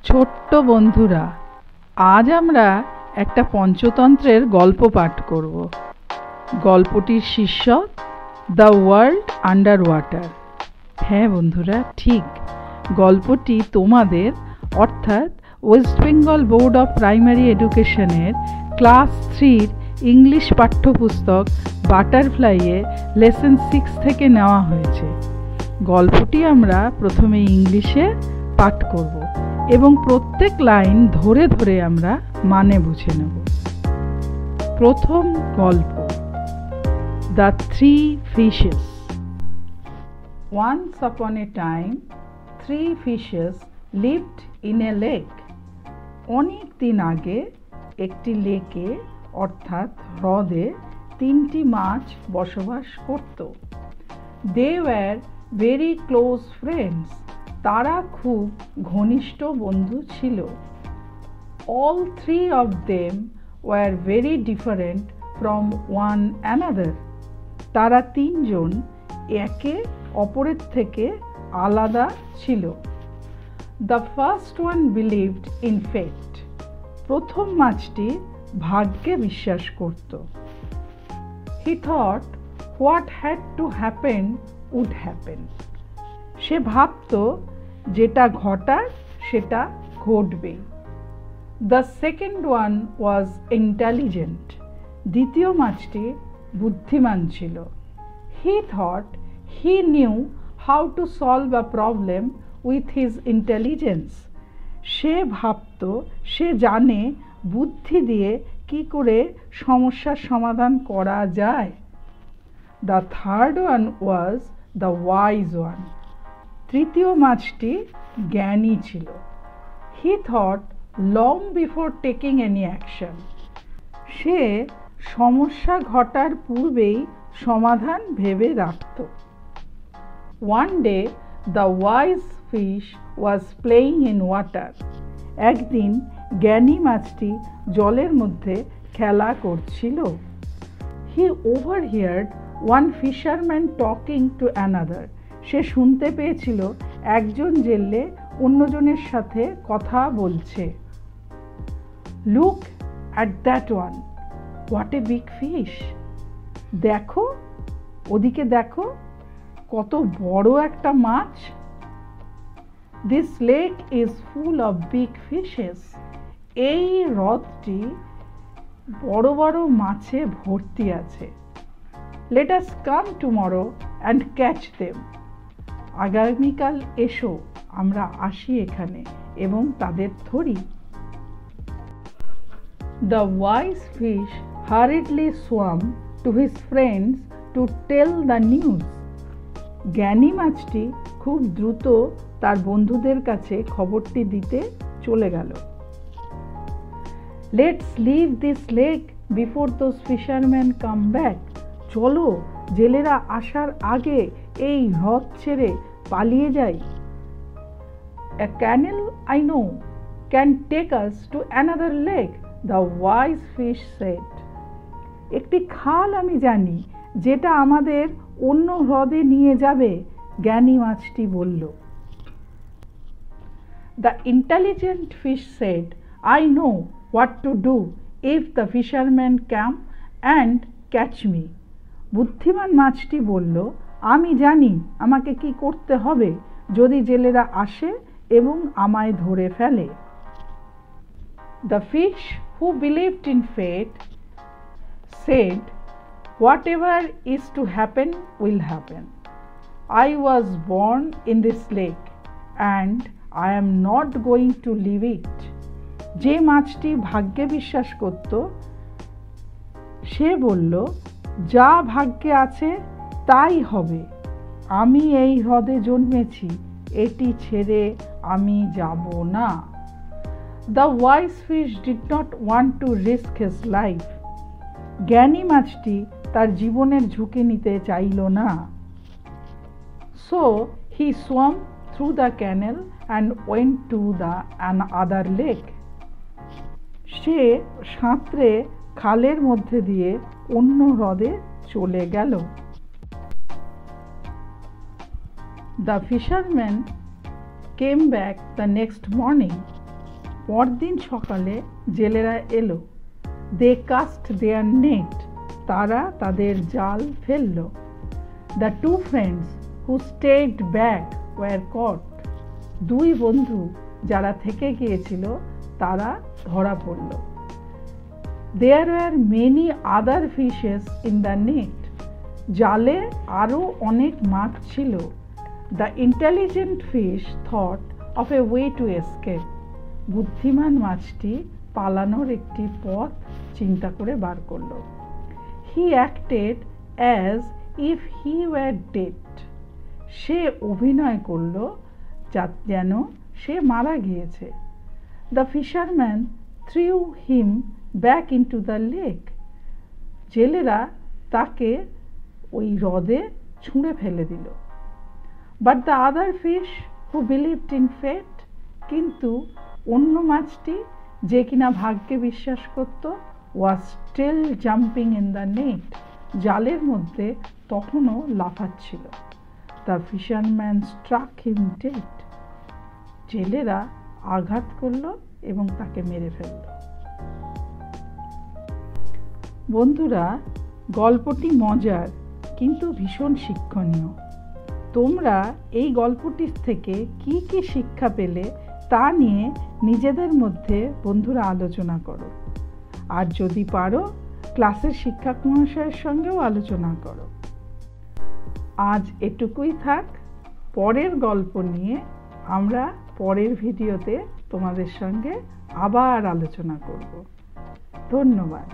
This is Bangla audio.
ছোট্ট বন্ধুরা, আজ আমরা একটা পঞ্চতন্ত্রের গল্প পাঠ করব। গল্পটির শীর্ষক দ্য ওয়ার্ল্ড আন্ডার ওয়াটার। হ্যাঁ বন্ধুরা, ঠিক, গল্পটি তোমাদের অর্থাৎ West Bengal board of primary এডুকেশনের ক্লাস 3-র ইংলিশ পাঠ্যপুস্তক বাটারফ্লাইয়ে লেসন 6 থেকে নেওয়া হয়েছে। গল্পটি আমরা প্রথমে ইংলিশে পাঠ করব এবং প্রত্যেক লাইন ধরে ধরে আমরা মানে বুঝে নেব। প্রথম গল্প, the 3 fishes. Once upon a time, 3 fishes lived in a lake. অনেক দিন আগে একটি লেকে অর্থাৎ হ্রদে 3টি মাছ বসবাস করত। They were very close friends. তারা খুব ঘনিষ্ঠ বন্ধু ছিল। All 3 of them were very different from one another. তারা 3 জন একে অপরের থেকে আলাদা ছিল। The first one believed in fate. প্রথম মাছটি ভাগ্যে বিশ্বাস করত। He thought what had to happen would happen. সে ভাবত যেটা ঘটার সেটা ঘটবে। The second one was intelligent. দ্বিতীয় মাছটি বুদ্ধিমান ছিল। He thought he knew how to solve a problem with his intelligence. সে ভাবত সে জানে বুদ্ধি দিয়ে কি করে সমস্যার সমাধান করা যায়। The third one was the wise one. তৃতীয় মাছটি জ্ঞানী ছিল। He thought long before taking any action. সে সমস্যা ঘটার পূর্বেই সমাধান ভেবে রাখত। One day the wise fish was playing in water. একদিন জ্ঞানী মাছটি জলের মধ্যে খেলা করছিল। He overheard one fisherman talking to another. সে শুনতে পেয়েছিল একজন জেলে অন্যজনের সাথে কথা বলছে। Look at that one. What a big fish. দেখো, ওদিকে দেখো, কত বড় একটা মাছ। This lake is full of big fishes. এই হ্রদটি বড় বড় মাছে ভর্তি আছে। Let us come tomorrow and catch them. আগামীকাল এসো, আমরা আসি এখানে এবং তাদের ধরি। The wise fish hurriedly swam to his friends to tell the news. জ্ঞানী মাছটি খুব দ্রুত তার বন্ধুদের কাছে খবরটি দিতে চলে গেল। Let's leave this lake before those fishermen come back. চলো, জেলেরা আসার আগে এই হ্রদ ছেড়ে পালিয়ে যাই। A canal I know can take us to another lake, the wise fish said. একটি খাল আমি জানি যেটা আমাদের অন্য হ্রদে নিয়ে যাবে, জ্ঞানী মাছটি বলল। The intelligent fish said, I know what to do if the fishermen come and catch me. বুদ্ধিমান মাছটি বলল, আমি জানি আমাকে কি করতে হবে যদি জেলেরা আসে এবং আমায় ধরে ফেলে। The fish who believed in fate said, whatever is to happen will happen. I was born in this lake and I am not going to leave it. যে মাছটি ভাগ্যে বিশ্বাস করত সে বলল, যা ভাগ্যে আছে তাই হবে। আমি এই হ্রদে জন্মেছি, এটি ছেড়ে আমি যাব না। The wise fish did not want to risk his life. জ্ঞানী মাছটি তার জীবনের ঝুঁকি নিতে চাইল না। So he swam through the canal and went to the other lake. সে সাঁতরে খালের মধ্যে দিয়ে অন্য হ্রদে চলে গেল। The fishermen came back the next morning. পরদিন সকালে জেলেরা এলো। দে কাস্ট দেয়ার নেট, তারা তাদের জাল ফেলল। The two friends who stayed back were caught, দুই বন্ধু যারা থেকে গিয়েছিল তারা ধরা পড়ল। There were many other fishes in the net, জালে আরও অনেক মাছ ছিল। The intelligent fish thought of a way to escape, বুদ্ধিমান মাছটি পালানোর একটি পথ চিন্তা করে বার করল। He acted as if he were dead, সে অভিনয় করল যেন সে মারা গিয়েছে। The fisherman threw him back into the lake, জেলেরা তাকে ওই হ্রদে ছুঁড়ে ফেলে দিল। But the other fish who believed in fate, কিন্তু অন্য মাছটি যে কিনা ভাগ্যে বিশ্বাস করত, was still jumping in the net, জালের মধ্যে তখনও লাফাচ্ছিল। The fisherman struck him dead, জেলেরা আঘাত করল এবং তাকে মেরে ফেলল। বন্ধুরা, গল্পটি মজার কিন্তু ভীষণ শিক্ষণীয়। তোমরা এই গল্পটির থেকে কি কি শিক্ষা পেলে তা নিয়ে নিজেদের মধ্যে বন্ধুরা আলোচনা করো। আর যদি পারো ক্লাসের শিক্ষক মহাশয়ের সঙ্গেও আলোচনা করো। আজ এটুকুই থাক, পরের গল্প নিয়ে আমরা পরের ভিডিওতে তোমাদের সঙ্গে আবার আলোচনা করব। ধন্যবাদ।